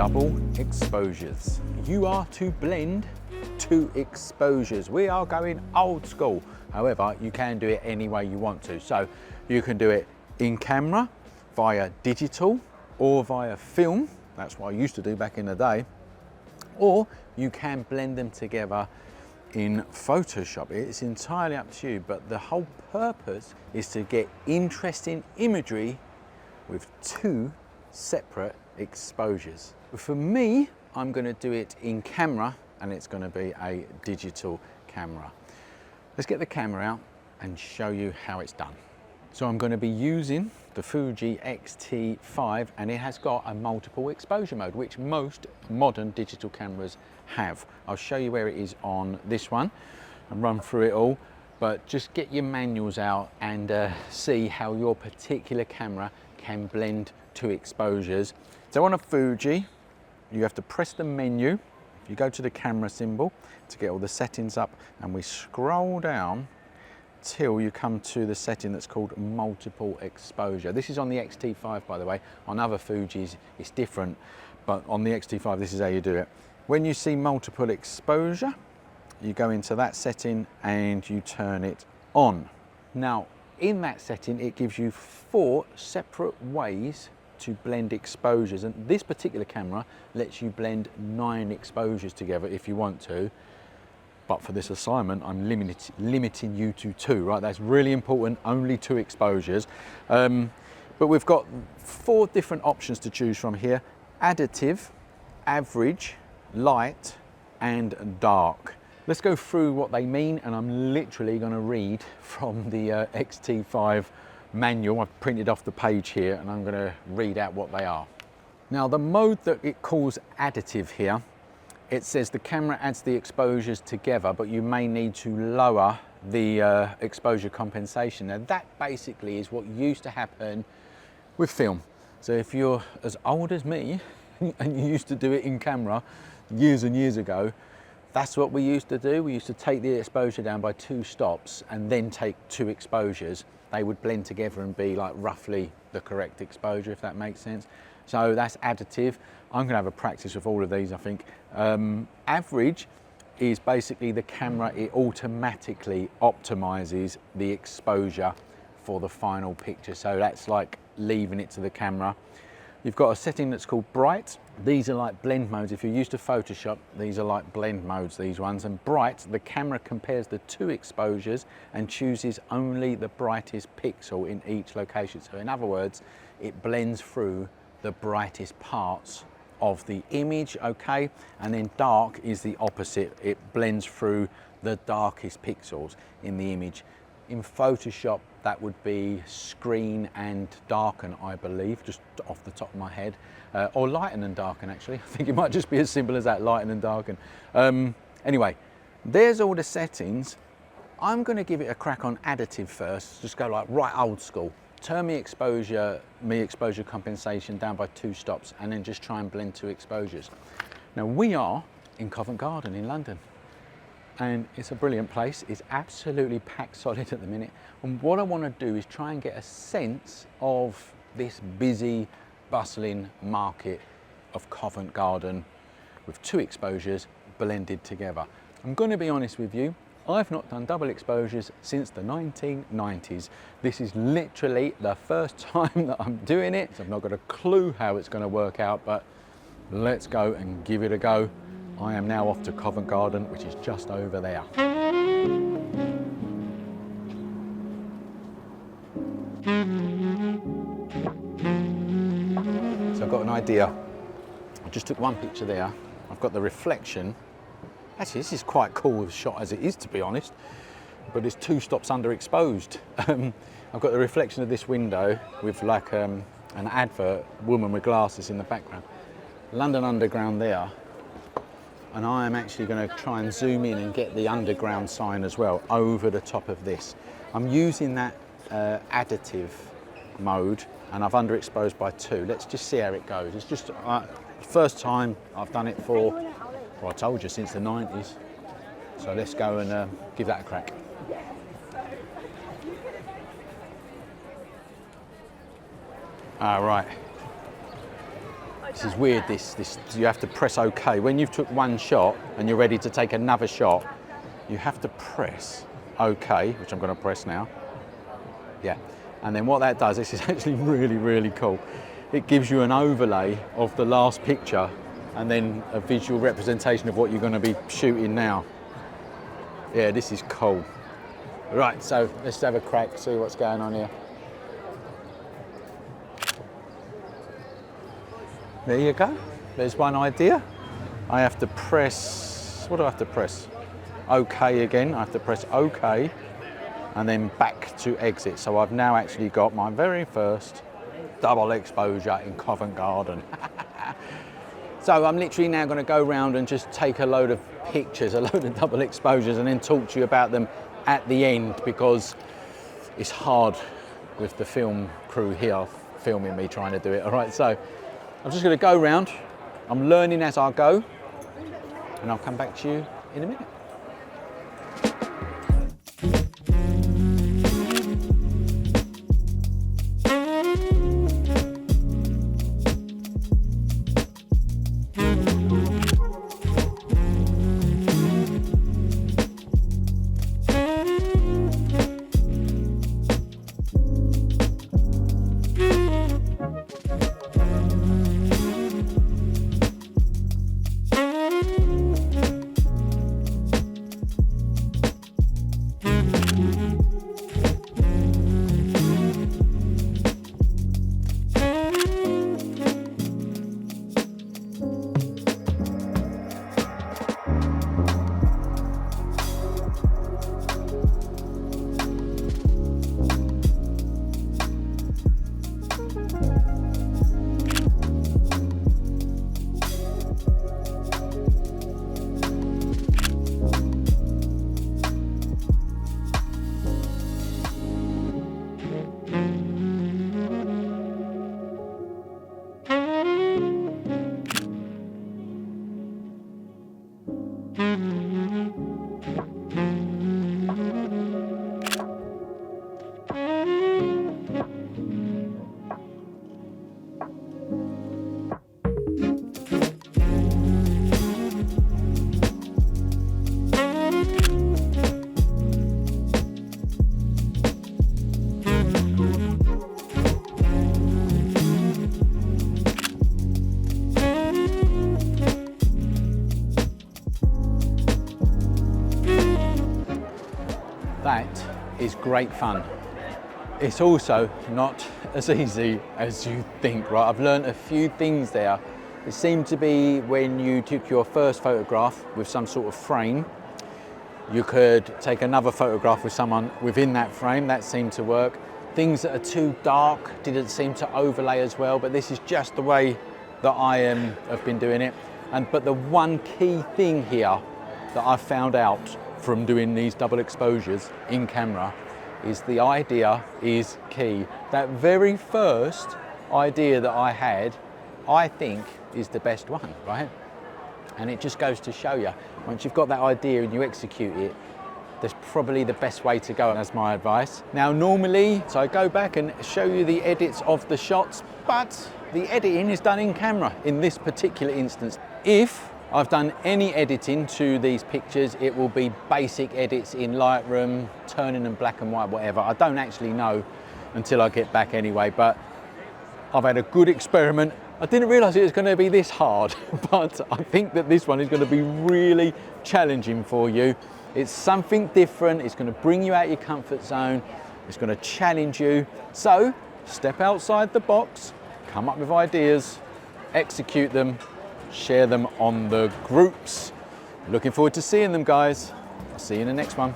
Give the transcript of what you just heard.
double exposures. You are to blend 2 exposures. We are going old school. However, you can do it any way you want to. So you can do it in camera, via digital, or via film. That's what I used to do back in the day. Or you can blend them together in Photoshop. It's entirely up to you, but the whole purpose is to get interesting imagery with 2 separate exposures. For me, I'm going to do it in camera, and it's going to be a digital camera. Let's get the camera out and show you how it's done. So I'm going to be using the Fuji X-T5, and it has got a multiple exposure mode, which most modern digital cameras have. I'll show you where it is on this one and run through it all, but just get your manuals out and see how your particular camera can blend 2 exposures. So on a Fuji, you have to press the menu. You go to the camera symbol to get all the settings up, and we scroll down till you come to the setting that's called multiple exposure. This is on the X-T5, by the way. On other Fujis it's different, but on the X-T5 this is how you do it. When you see multiple exposure, you go into that setting and you turn it on. Now in that setting it gives you 4 separate ways to blend exposures, and this particular camera lets you blend 9 exposures together if you want to, but for this assignment I'm limiting you to 2, right? That's really important, only 2 exposures. But we've got 4 different options to choose from here: additive, average, light and dark. Let's go through what they mean, and I'm literally going to read from the X-T5 manual. I've printed off the page here and I'm going to read out what they are. Now the mode that it calls additive here, it says the camera adds the exposures together, but you may need to lower the exposure compensation. Now that basically is what used to happen with film. So if you're as old as me and you used to do it in camera years and years ago, that's what we used to do. We used to take the exposure down by 2 stops and then take 2 exposures. They would blend together and be like roughly the correct exposure, if that makes sense. So that's additive. I'm gonna have a practice with all of these, I think. Average is basically the camera, it automatically optimizes the exposure for the final picture. So that's like leaving it to the camera. You've got a setting that's called bright. These are like blend modes. If you're used to Photoshop, these are like blend modes, these ones. And bright, the camera compares the 2 exposures and chooses only the brightest pixel in each location. So in other words, it blends through the brightest parts of the image, okay? And then dark is the opposite. It blends through the darkest pixels in the image. In Photoshop, that would be screen and darken, I believe, just off the top of my head, or lighten and darken, actually. I think it might just be as simple as that, lighten and darken. Anyway, there's all the settings. I'm going to give it a crack on additive first, just go like right old school. Turn my exposure compensation down by 2 stops, and then just try and blend 2 exposures. Now we are in Covent Garden in London, and it's a brilliant place. It's absolutely packed solid at the minute, and what I want to do is try and get a sense of this busy, bustling market of Covent Garden with 2 exposures blended together. I'm going to be honest with you, I've not done double exposures since the 1990s. This is literally the first time that I'm doing it. So I've not got a clue how it's going to work out, but let's go and give it a go. I am now off to Covent Garden, which is just over there. So I've got an idea. I just took 1 picture there. I've got the reflection. Actually, this is quite cool shot as it is, to be honest, but it's 2 stops underexposed. I've got the reflection of this window with like an advert, woman with glasses in the background. London Underground there, and I am actually going to try and zoom in and get the underground sign as well over the top of this. I'm using that additive mode, and I've underexposed by 2. Let's just see how it goes. It's just first time I've done it for, well, I told you, since the 90s. So let's go and give that a crack. All right. This is weird, this you have to press OK. When you've took one shot and you're ready to take another shot, you have to press OK, which I'm going to press now. Yeah, and then what that does, this is actually really, really cool. It gives you an overlay of the last picture and then a visual representation of what you're going to be shooting now. Yeah, this is cool. Right, so let's have a crack, see what's going on here. There you go. There's one idea. I have to press, what do I have to press? OK again. I have to press OK and then back to exit. So I've now actually got my very first double exposure in Covent Garden. So I'm literally now going to go around and just take a load of pictures, a load of double exposures, and then talk to you about them at the end, because it's hard with the film crew here filming me trying to do it. All right, so I'm just going to go around. I'm learning as I go, and I'll come back to you in a minute. That is great fun. It's also not as easy as you think, right? I've learned a few things there. It seemed to be when you took your first photograph with some sort of frame, you could take another photograph with someone within that frame. That seemed to work. Things that are too dark didn't seem to overlay as well, but this is just the way that I have been doing it. But the one key thing here that I found out from doing these double exposures in camera is the idea is key. That very first idea that I had, I think is the best one, right? And it just goes to show you, once you've got that idea and you execute it, that's probably the best way to go. That's my advice. Now normally, so I go back and show you the edits of the shots, but the editing is done in camera in this particular instance. If I've done any editing to these pictures, it will be basic edits in Lightroom, turning them black and white, whatever. I don't actually know until I get back anyway, but I've had a good experiment. I didn't realise it was going to be this hard, but I think that this one is going to be really challenging for you. It's something different. It's going to bring you out of your comfort zone. It's going to challenge you. So step outside the box, come up with ideas, execute them, share them on the groups. Looking forward to seeing them, guys. I'll see you in the next one.